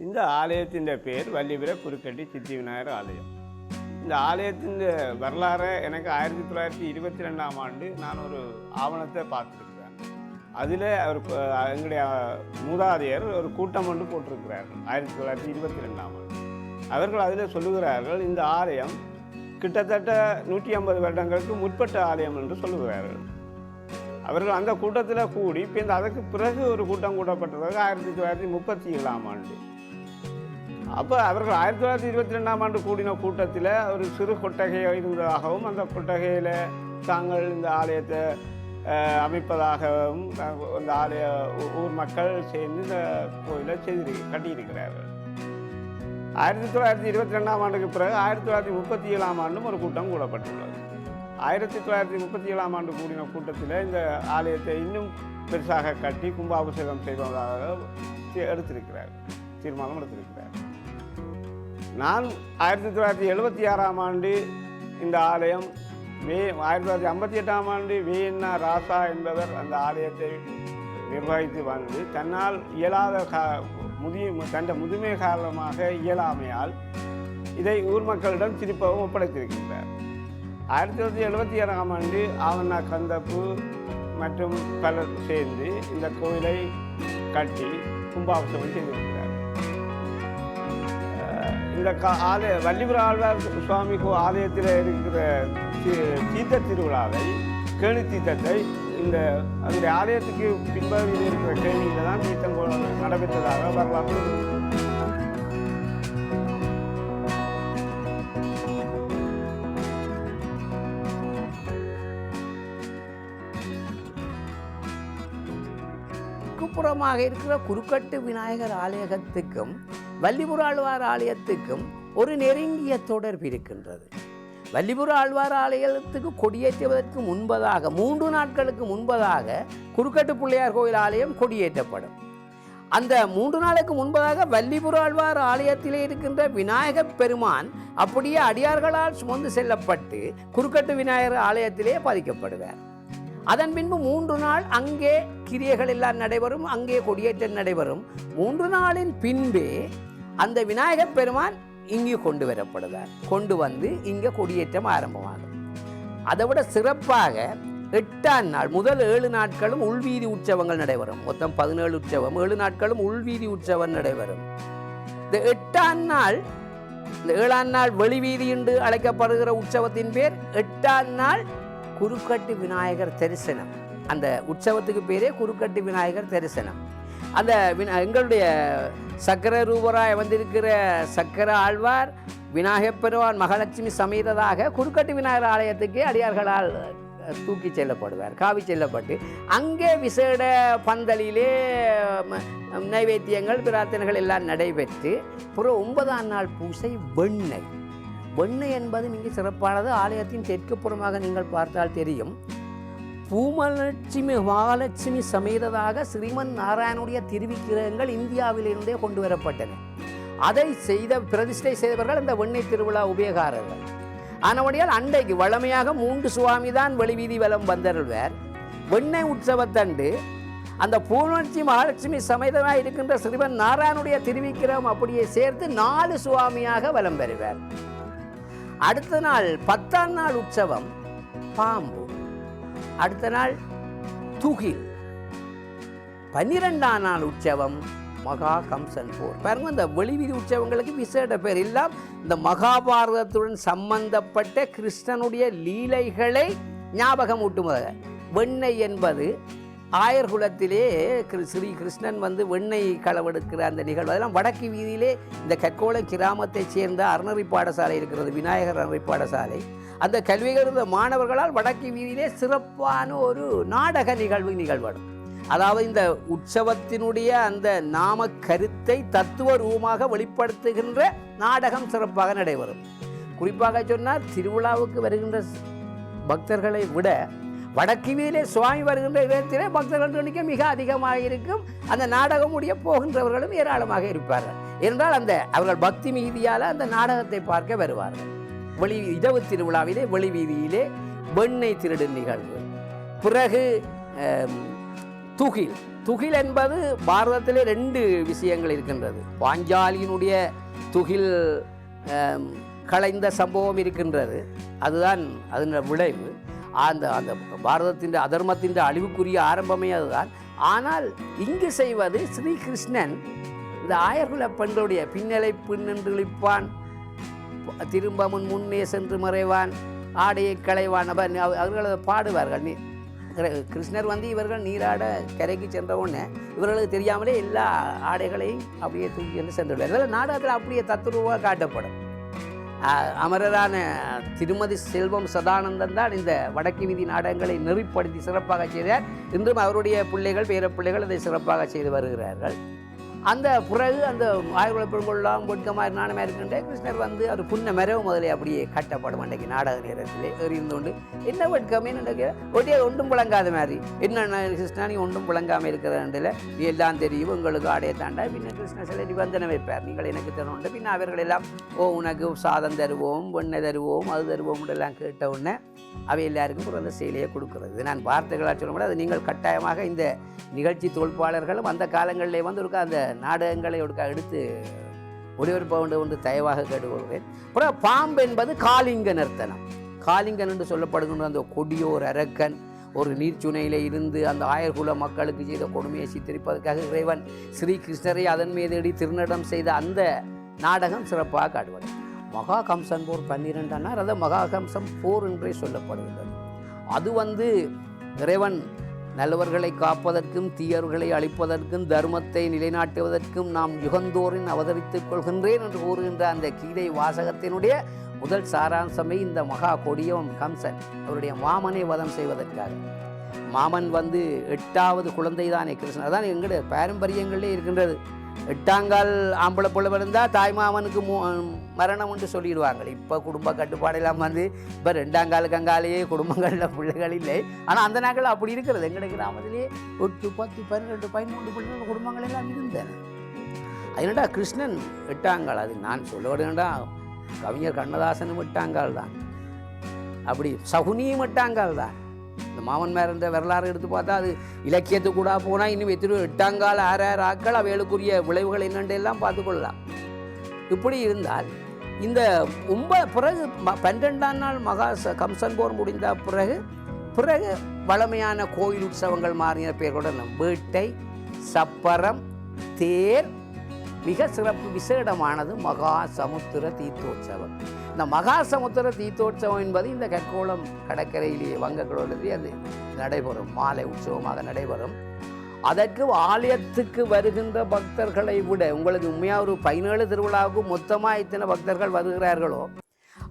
இந்த ஆலயத்தின் பேர் வள்ளிபுர குறுக்கட்டி சித்தி விநாயகர் ஆலயம். இந்த ஆலயத்தின் வரலாறு எனக்கு 1922ஆம் ஆண்டு நான் ஒரு ஆவணத்தை பார்த்துருக்கிறேன். அதில் அவர் எங்களுடைய மூதாதையர் ஒரு கூட்டம் ஒன்று போட்டிருக்கிறார்கள் 1922ஆம் ஆண்டு. அவர்கள் அதில் சொல்லுகிறார்கள், இந்த ஆலயம் கிட்டத்தட்ட 150 வருடங்களுக்கு முற்பட்ட ஆலயம் என்று சொல்லுகிறார்கள். அவர்கள் அந்த கூட்டத்தில் கூடி இப்போ அதற்கு பிறகு ஒரு கூட்டம் கூட்டப்பட்டதாக 1937ஆம் ஆண்டு. அப்போ அவர்கள் 1922ஆம் ஆண்டு கூடின கூட்டத்தில் ஒரு சிறு கொட்டகை இருந்ததாகவும் அந்த கொட்டகையில் தாங்கள் இந்த ஆலயத்தை அமைப்பதாகவும் அந்த ஆலய ஊர் மக்கள் சேர்ந்து இந்த கோயிலை கட்டியிருக்கிறார்கள். 1922ஆம் ஆண்டுக்கு பிறகு 1937ஆம் ஆண்டும் ஒரு கூட்டம் கூடப்பட்டுள்ளது. 1937ஆம் ஆண்டு கூடின கூட்டத்தில் இந்த ஆலயத்தை இன்னும் பெருசாக கட்டி கும்பாபிஷேகம் செய்வதாக தீர்மானம் எடுத்திருக்கிறார். நான் 1976ஆம் ஆண்டு இந்த ஆலயம் 1958ஆம் ஆண்டு வேணா ராசா என்பவர் அந்த ஆலயத்தை நிர்வகித்து வந்து தன்னால் இயலாத தன் முதுமை காரணமாக இயலாமையால் இதை ஊர் மக்களிடம் திருப்பவும் ஒப்படைத்திருக்கின்றார். 1976ஆம் ஆண்டு ஆவண்ணா கந்தப்பு மற்றும் பலர் சேர்ந்து இந்த கோயிலை கட்டி கும்பாபிஷேகம் செய்திருக்கிறார். இந்த வள்ளிபுர ஆழ்வார் சுவாமி ஆலயத்தில் இருக்கிற தீர்த்த திருவிழாவை கேணி தீர்த்தத்தை இந்த அதனுடைய ஆலயத்துக்கு பின்பகுதியில் இருக்கிற கேணியில் தான் தீர்த்தம் நடைபெற்றதாக வரலாறு. புறமாக இருக்கிற குறுக்கட்டு விநாயகர் ஆலயத்துக்கும் வள்ளிபுர ஆழ்வார் ஆலயத்துக்கும் ஒரு நெருங்கிய தொடர்பு இருக்கின்றது. வள்ளிபுர ஆழ்வார் ஆலயத்துக்கு கொடியேற்றுவதற்கு முன்பதாக 3 நாட்களுக்கு முன்பதாக குறுக்கட்டு பிள்ளையார் கோயில் ஆலயம் கொடியேற்றப்படும். அந்த 3 நாளுக்கு முன்பதாக வள்ளிபுர ஆழ்வார் ஆலயத்திலே இருக்கின்ற விநாயகப் பெருமான் அப்படியே அடியார்களால் சுமந்து செல்லப்பட்டு குறுக்கட்டு விநாயகர் ஆலயத்திலே பதிக்கப்படுவார். அதன் பின்பு 3 நாள் அங்கே கிரியைகள் எல்லாம் நடைபெறும், அங்கே கொடியேற்றம் நடைபெறும். 3 நாளின் பின்பே அந்த விநாயகப் பெருமான் இங்கே கொண்டு வரப்படுவார். கொண்டு வந்து இங்கே கொடியேற்றம் ஆரம்பமாகும். அதை விட சிறப்பாக 8ஆம் நாள் முதல் 7 நாட்களும் உள்வீதி உற்சவங்கள் நடைபெறும். மொத்தம் 17 உற்சவம், 7 நாட்களும் உள்வீதி உற்சவம் நடைபெறும். இந்த 8ஆம் நாள், இந்த 7ஆம் நாள் வெளிவீதி என்று அழைக்கப்படுகிற உற்சவத்தின் பேர் 8ஆம் நாள் குறுக்கட்டு விநாயகர் தரிசனம். அந்த உற்சவத்துக்கு பேரே குறுக்கட்டு விநாயகர் தரிசனம். அந்த எங்களுடைய சக்கர ரூபராய் வந்திருக்கிற சக்கர ஆழ்வார் விநாயகப் பெருமான் மகாலட்சுமி சமேததாக குறுக்கட்டு விநாயகர் ஆலயத்துக்கே அடியார்களால் தூக்கி செல்லப்படுவார், காவி செல்லப்பட்டு அங்கே விசேட பந்தலிலே நைவேத்தியங்கள் பிரார்த்தனைகள் எல்லாம் நடைபெற்று புறம் 9ஆம் நாள் பூசை வெண்ணெய். வெண்ணெய் என்பது மிக சிறப்பானது. ஆலயத்தின் தெற்கு புறமாக நீங்கள் பார்த்தால் தெரியும். பூமலட்சுமி மகாலட்சுமி சமேததாக ஸ்ரீமன் நாராயணுடைய திருவிக்கிரகங்கள் இந்தியாவிலிருந்தே கொண்டு வரப்பட்டன. அதை பிரதிஷ்டை செய்தவர்கள் இந்த வெண்ணெய் திருவிழா உபயோகாரர்கள். ஆனபடியால் அண்டைக்கு வழமையாக 3 சுவாமி தான் வெளிவீதி வலம் வந்தருள்வர். வெண்ணெய் உற்சவத்தண்டு அந்த பூமலட்சுமி மகாலட்சுமி சமேதமாக இருக்கின்ற ஸ்ரீமன் நாராயணுடைய திருவிக்கிரகம் அப்படியே சேர்த்து 4 சுவாமியாக வலம் பெறுவார். அடுத்த நாள் 10ஆம் நாள் உற்சவம் பாம்பு. அடுத்த நாள் துகில். 12ஆம் நாள் உற்சவம் மகா கம்சன் போர். பாருங்க, இந்த வெளிவீதி உற்சவங்களுக்கு விசேட பேர் எல்லாம் இந்த மகாபாரதத்துடன் சம்பந்தப்பட்ட கிருஷ்ணனுடைய லீலைகளை ஞாபகம் ஊட்டுமாக. வெண்ணெய் என்பது ஆயர்குலத்திலே ஸ்ரீ கிருஷ்ணன் வந்து வெண்ணெய் களவெடுக்கிற அந்த நிகழ்வு. அதெல்லாம் வடக்கு வீதியிலே இந்த கற்கோள கிராமத்தைச் சேர்ந்த அறநெறி பாடசாலை இருக்கிறது, விநாயகர் அறநெறி பாடசாலை. அந்த கல்விகள் மாணவர்களால் வடக்கு வீதியிலே சிறப்பான ஒரு நாடக நிகழ்வடும். அதாவது இந்த உற்சவத்தினுடைய அந்த நாம கருத்தை தத்துவ ரூபமாக வெளிப்படுத்துகின்ற நாடகம் சிறப்பாக நடைபெறும். குறிப்பாக சொன்னால் திருவிழாவுக்கு வருகின்ற பக்தர்களை விட வடக்கு வீதியிலே சுவாமி வருகின்ற இடத்திலே பக்தர்கள் எண்ணிக்கை மிக அதிகமாக இருக்கும். அந்த நாடகம் முடிய போகின்றவர்களும் ஏராளமாக இருப்பார்கள். என்றால் அவர்கள் பக்தி மிகுதியால் அந்த நாடகத்தை பார்க்க வருவார்கள். இரவு திருவிழாவிலே வெளிவீதியிலே வெண்ணெய் திருடு நிகழ்வு. பிறகு துகில் துகில் என்பது பாரதத்திலே 2 விஷயங்கள் இருக்கின்றது. பாஞ்சாலியினுடைய துகில் களைந்த சம்பவம் இருக்கின்றது. அதுதான் அதன் விளைவு. அந்த அந்த பாரதத்தின் அதர்மத்தின் அழிவுக்குரிய ஆரம்பமே அதுதான். ஆனால் இங்கு செய்வது ஸ்ரீகிருஷ்ணன் இந்த ஆயர்குல பெண்களுடைய பின்னலை பின்னென்று இழிப்பான், திரும்ப முன்னே சென்று மறைவான், ஆடையை களைவான். அவர்கள் பாடுவார்கள். கிருஷ்ணர் இவர்கள் நீராட கரைக்கு சென்ற உடனே இவர்களுக்கு தெரியாமலே எல்லா ஆடைகளையும் அப்படியே தூக்கி வந்து சென்றுவிடுவார்கள். நாடகத்தில் அப்படியே தத்துருவாக காட்டப்படும். அமரரான திருமதி செல்வம் சதானந்தன் தான் இந்த வடக்கு வீதி நாடகங்களை நெறிப்படுத்தி சிறப்பாக செய்தார். இன்றும் அவருடைய பிள்ளைகள் பேர பிள்ளைகள் அதை சிறப்பாக செய்து வருகிறார்கள். அந்த பிறகு அந்த ஆயுர்வேத பெண்கொள்ளாம் பொட்கமாக நாணமாக இருக்கின்ற கிருஷ்ணர் அவர் புண்ண மரவு முதலே அப்படியே கட்டப்படும். அன்றைக்கு நாடக நேரத்திலே எறிந்து கொண்டு என்ன வெட்கமே ஒட்டியாக ஒன்றும் புழங்காத மாதிரி என்ன கிருஷ்ணா நீ ஒன்றும் புழங்காமல் இருக்கிறதில் எல்லாம் தெரியும் உங்களுக்கு ஆடையை தாண்டா. பின்ன கிருஷ்ண சிலை நிபந்தனை வைப்பார், நீங்கள் எனக்கு தரணும். பின்ன அவர்கள் எல்லாம் உனக்கு சாதம் தருவோம், வெண்ணெய் தருவோம், அது தருவோம் எல்லாம் கேட்ட உடனே அவை எல்லாருக்கும் ஒரு அந்த செயலையை கொடுக்குறது. நான் வார்த்தைகளாக சொல்ல முடியாது. அது நீங்கள் கட்டாயமாக இந்த நிகழ்ச்சி தொழிற்பாளர்களும் அந்த காலங்களிலே ஒருக்கா அந்த நாடகங்களை ஒருக்கா எடுத்து ஒளிபரப்ப ஒன்று தயவாக கேட்டுக்கொள்கிறேன். அப்புறம் பாம்பு என்பது காளிங்க நர்த்தனம். காளிங்கன் என்று சொல்லப்படுகின்ற அந்த கொடியோர் அரக்கன் ஒரு நீர்ச்சுனையில் இருந்து அந்த ஆயர்குல மக்களுக்கு செய்த கொடுமையை சித்தரிப்பதற்காக இறைவன் ஸ்ரீகிருஷ்ணரை அதன் மீது திருநடம் செய்த அந்த நாடகம் சிறப்பாக காட்டுவது. மகா கம்சன் போர் 12 அதை மகா கம்சன் போர் என்றே சொல்லப்படுகின்றது. அது இறைவன் நல்லவர்களை காப்பதற்கும் தீயவர்களை அழிப்பதற்கும் தர்மத்தை நிலைநாட்டுவதற்கும் நாம் யுகந்தோறின் அவதரித்துக் கொள்கின்றேன் என்று கூறுகின்ற அந்த கீதை வாசகத்தினுடைய முதல் சாராம்சமே இந்த மகா கொடியவன் கம்சன் அவருடைய மாமனை வதம் செய்வதற்காக. மாமன் 8வது குழந்தை தானே கிருஷ்ணன். அதான் எங்களுடைய பாரம்பரியங்களே இருக்கின்றது. 8ஆங்கால் ஆம்பளை பிள்ளை இருந்தால் தாய் மாமனுக்கு மரணம் என்று சொல்லிடுவாங்க. இப்போ குடும்ப கட்டுப்பாடெல்லாம் இப்போ 2ஆங்காலுக்கு அங்காலேயே குடும்பங்களில் பிள்ளைகள் இல்லை. ஆனால் அந்த நாட்கள் அப்படி இருக்கிறது. எங்களுடைய கிராமத்திலேயே 8, 10, 12, 13 பிள்ளைகள் குடும்பங்கள் எல்லாம் இருந்தன. அதனடா கிருஷ்ணன் 8ஆங்கால். அது நான் சொல்ல வேண்டா, கவிஞர் கண்ணதாசனும் 8ஆங்கால் தான். அப்படி சகுனியும் 8ஆங்கால் தான். இந்த மாமன் மேற இந்த வரலாறு எடுத்து பார்த்தா அது இலக்கியத்துக்கு கூட போனால் இன்னும் எத்தனை 8ஆங்கால் 6 ஆக்கள் அவைகளுக்குரிய விளைவுகள் என்னென்றெல்லாம் பார்த்துக்கொள்ளலாம். இப்படி இருந்தால் இந்த பிறகு 12ஆம் நாள் மகா கம்சன் போர் முடிந்த பிறகு வளமையான கோயில் உற்சவங்கள் மாறின பேர்களுடன் வேட்டை, சப்பரம், தேர், மிக சிறப்பு விசேடமானது மகா சமுத்திர தீர்த்தோற்சவம். இந்த மகா சமுத்திர தீர்த்தோற்சவம் என்பது இந்த கற்கோளம் கடற்கரையிலேயே வங்கக்கடலிலே அது நடைபெறும், மாலை உற்சவமாக நடைபெறும். அதற்கு ஆலயத்துக்கு வருகின்ற பக்தர்களை விட உங்களுக்கு உண்மையாக ஒரு 17 திருவிழாவுக்கு மொத்தமாக இத்தனை பக்தர்கள் வருகிறார்களோ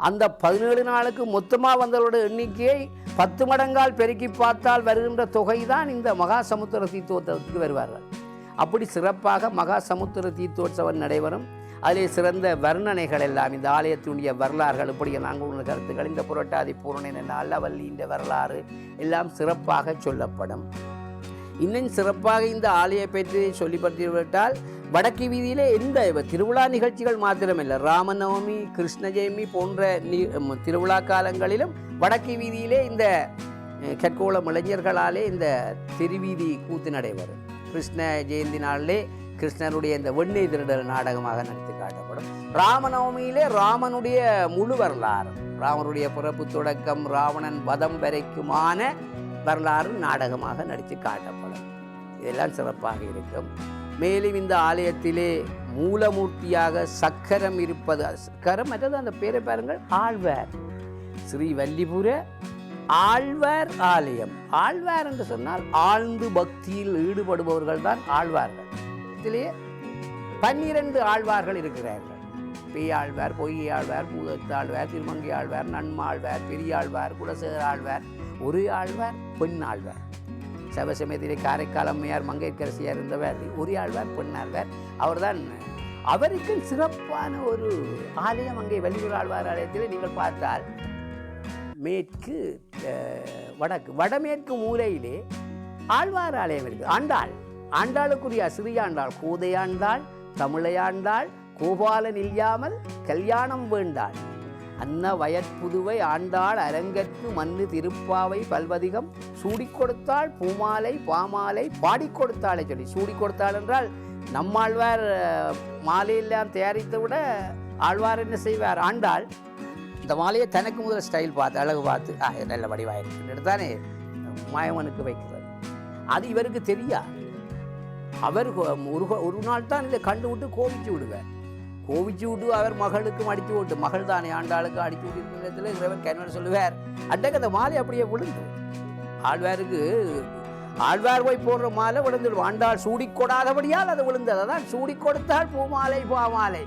அந்த 17 நாளுக்கு மொத்தமாக வந்தவரோட எண்ணிக்கையை 10 மடங்கால் பெருக்கி பார்த்தால் வருகின்ற தொகை தான் இந்த மகா சமுத்திர தீர்த்தோற்சவத்துக்கு வருவார்கள். அப்படி சிறப்பாக மகா சமுத்திர தீர்த்தோற்சவம் நடைபெறும். அதிலே சிறந்த வர்ணனைகள் எல்லாம் இந்த ஆலயத்தினுடைய வரலாறுகள் இப்படி 4 கருத்துக்கள் இந்த புரட்டாதி பூரண அல்லவல்லியின் வரலாறு எல்லாம் சிறப்பாக சொல்லப்படும். இன்னும் சிறப்பாக இந்த ஆலய பற்றி சொல்லிப்பட்டுவிட்டால் வடக்கு வீதியிலே எந்த திருவிழா நிகழ்ச்சிகள் மாத்திரமில்லை, ராமநவமி, கிருஷ்ண ஜெயமி போன்ற திருவிழா காலங்களிலும் வடக்கு வீதியிலே இந்த கற்கோளம் இளைஞர்களாலே இந்த திருவீதி கூத்து நடைபெறும். கிருஷ்ண ஜெயந்தி நாளிலே கிருஷ்ணனுடைய இந்த வெண்ணெய் திருடல் நாடகமாக நடத்தி காட்டப்படும். ராமநவமியிலே ராமனுடைய முழு வரலாறு, ராமனுடைய பிறப்பு தொடக்கம் ராவணன் வதம் வரைக்குமான வரலாறு நாடகமாக நடித்து காட்டப்படும். இதெல்லாம் சிறப்பாக இருக்கும். மேலும் இந்த ஆலயத்திலே மூலமூர்த்தியாக சக்கரம் இருப்பது, சக்கரம் மற்றது அந்த பேரை பாருங்கள், ஆழ்வார், ஸ்ரீ வல்லிபுர ஆழ்வார் ஆலயம். ஆழ்வார் என்று சொன்னால் ஆழ்ந்து பக்தியில் ஈடுபடுபவர்கள் தான் ஆழ்வார்கள். இதிலேயே 12 ஆழ்வார்கள் இருக்கிறார்கள். பேயாழ்வார், பொய்யாழ்வார், பூதத்தாழ்வார், திருமங்கை ஆழ்வார், நன்மாழ்வார், பெரியாழ்வார், குலசேகர ஆழ்வார், ஒரு ஆழ்வார், பெண் ஆழ்வார். சபசமயத்திலே காரைக்கால் அம்மையார் மங்கையரசியார் இருந்தவர் ஒரு ஆழ்வார், பெண்ணாழ்வார். அவர்தான். அவருக்கு சிறப்பான ஒரு ஆலயம் அங்கே வள்ளியூர் ஆழ்வார் ஆலயத்தில் நீங்கள் பார்த்தால் மேற்கு வடக்கு வடமேற்கு மூலையிலே ஆழ்வார் ஆலயம் இருக்குது. ஆண்டாளுக்குரிய சிறியாண்டாள், கோதையாண்டாள், தமிழையாண்டாள், கோபாலன் இல்லாமல் கல்யாணம் வேண்டாள். அன்ன வயற்புதுவை ஆண்டாள் அரங்கற்கு மண்ணு திருப்பாவை பல்வதிகம் சூடி கொடுத்தாள் பூமாலை பாமாலை பாடி கொடுத்தாளை சொல்லி சூடி கொடுத்தாள் என்றால் நம்மாழ்வார் மாலையெல்லாம் தயாரித்து விட ஆழ்வார் என்ன செய்வார், ஆண்டாள் இந்த மாலையை தனக்கு முதல் ஸ்டைல் பார்த்து அழகு பார்த்து நல்ல வடிவாயிருக்கு தானே மாயவனுக்கு வைக்கிறது. அது இவருக்கு தெரியாது. அவர் ஒரு நாள் தான் இதை கண்டு விட்டு கோபிச்சு விடுவார். கோவிச்சு விட்டு அவர் மகளுக்கும் அடித்து விட்டு, மகள் தானே ஆண்டாளுக்கு அடித்து விட்டு நேரத்தில் இறைவன் கணவன் சொல்லுவார், அன்றைக்கு அந்த மாலை அப்படியே விழுந்து ஆழ்வாருக்கு ஆழ்வார் போய் போடுற மாலை விழுந்துடும். ஆண்டாள் சூடி கொடாதபடியால் அது விழுந்தது. அதான் சூடி கொடுத்தால் பூமாலை பாமாலை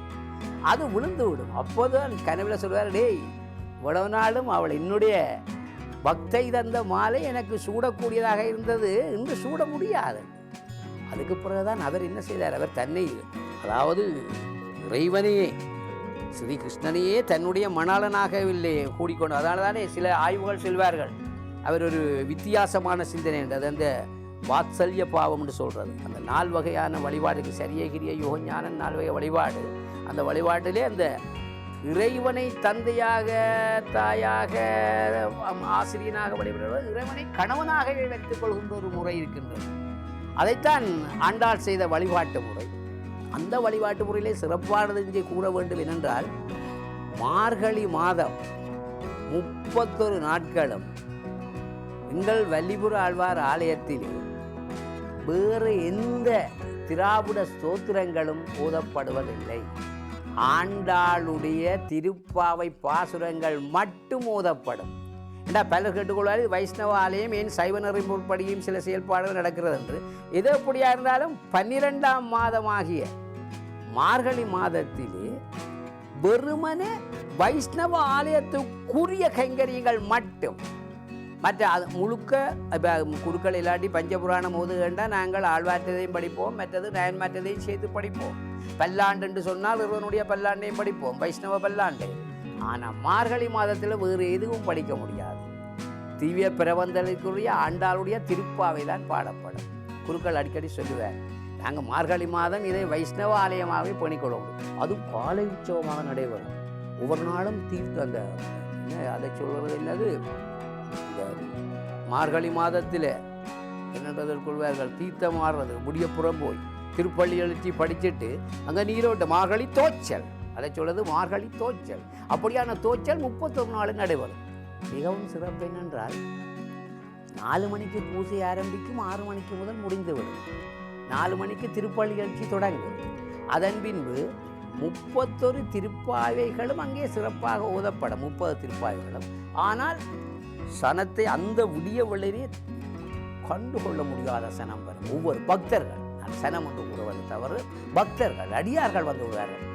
அது விழுந்து விடும். அப்போதான் கனவில் சொல்வார், டேய் இவ்வளவு நாளும் அவள் என்னுடைய பக்தை தந்த மாலை எனக்கு சூடக்கூடியதாக இருந்தது, இன்று சூட முடியாது. அதுக்கு பிறகுதான் அவர் என்ன செய்தார், அவர் தன்னை அதாவது இறைவனையே ஸ்ரீ கிருஷ்ணனையே தன்னுடைய மணாளனாகவில்லை கூடிக்கொண்டு. அதனால தானே சில ஆய்வுகள் செல்வார்கள் அவர் ஒரு வித்தியாசமான சிந்தனை என்றது அந்த வாத்சல்ய பாவம் என்று சொல்கிறது. அந்த 4 வகையான வழிபாடுக்கு சரியை கிரிய யோகஞான 4 வகை வழிபாடு. அந்த வழிபாட்டிலே அந்த இறைவனை தந்தையாக தாயாக ஆசிரியனாக வழிபடுவது, இறைவனை கணவனாகவே வைத்துக் கொள்கின்ற ஒரு முறை இருக்கின்றது. அதைத்தான் ஆண்டாள் செய்த வழிபாட்டு முறை. அந்த வழிபாட்டு முறையிலே சிறப்பானது இங்கே கூற வேண்டும் என்னென்றால், மார்கழி மாதம் 31 நாட்களும் எங்கள் வல்லிபுர ஆழ்வார் ஆலயத்தில் வேறு எந்த திராவிட ஸ்தோத்திரங்களும் ஓதப்படுவதில்லை. ஆண்டாளுடைய திருப்பாவை பாசுரங்கள் மட்டும் ஓதப்படும். ஏன்னா பலர் கேட்டுக்கொள்வார், வைஷ்ணவ ஆலயம் ஏன் சைவ நெறிமுறைப்படியும் சில செயல்பாடுகள் நடக்கிறது என்று. எது எப்படியா இருந்தாலும் 12ஆம் மாதமாகிய மார்கழி மாதத்திலே வெறுமனே வைஷ்ணவ ஆலயத்துக்குரிய கைங்கரியங்கள் மட்டும், மற்ற அது முழுக்க இப்போ குருக்கள் இல்லாட்டி பஞ்சபுராணம் ஓதுகண்டா நாங்கள் ஆழ்வாற்றதையும் படிப்போம், மற்றது நயன் மற்றதையும் சேர்த்து படிப்போம். பல்லாண்டு என்று சொன்னால் இறைவனுடைய பல்லாண்டையும் படிப்போம், வைஷ்ணவ பல்லாண்டை. ஆனால் மார்கழி மாதத்தில் வேறு எதுவும் படிக்க முடியாது. திவ்ய பிரபந்தலுக்குரிய ஆண்டாளுடைய திருப்பாவை தான் பாடப்படும். குருக்கள் அடிக்கடி சொல்லுவார், நாங்கள் மார்கழி மாதம் இதை வைஷ்ணவ ஆலயமாகவே பண்ணிக்கொள்வோம். அதுவும் காலை உற்சவமாக நடைபெறும். ஒவ்வொரு நாளும் தீர்த்து அந்த அதை சொல்வது என்னது, இந்த மார்கழி மாதத்தில் என்னன்றதற்கொள்வார்கள் தீர்த்தம் மாறுறது, முடியப்புறம் போய் திருப்பள்ளி எழுச்சி படிச்சுட்டு அங்கே நீரோட்ட மார்கழி தோச்சல், அதை சொல்வது மார்கழி தோச்சல். அப்படியான தோச்சல் 31 நாள் நடைபெறும். மிகவும் சிறப்பு என்னென்றால் 4 மணிக்கு பூஜை ஆரம்பிக்கும், 6 மணிக்கு முதல் முடிந்துவிடும். 4 மணிக்கு திருப்பள்ளி எழுச்சி தொடங்கும். அதன் பின்பு 31 திருப்பாவைகளும் அங்கே சிறப்பாக ஓதப்படும். 30 திருப்பாவைகளும். ஆனால் சனத்தை அந்த விடிய வெள்ளரே கண்டுகொள்ள முடியாத சனம் வரும். ஒவ்வொரு பக்தர்கள், நான் சனம் என்று கூறுவதை தவிர பக்தர்கள் அடியார்கள் வந்து விடுவார்கள்.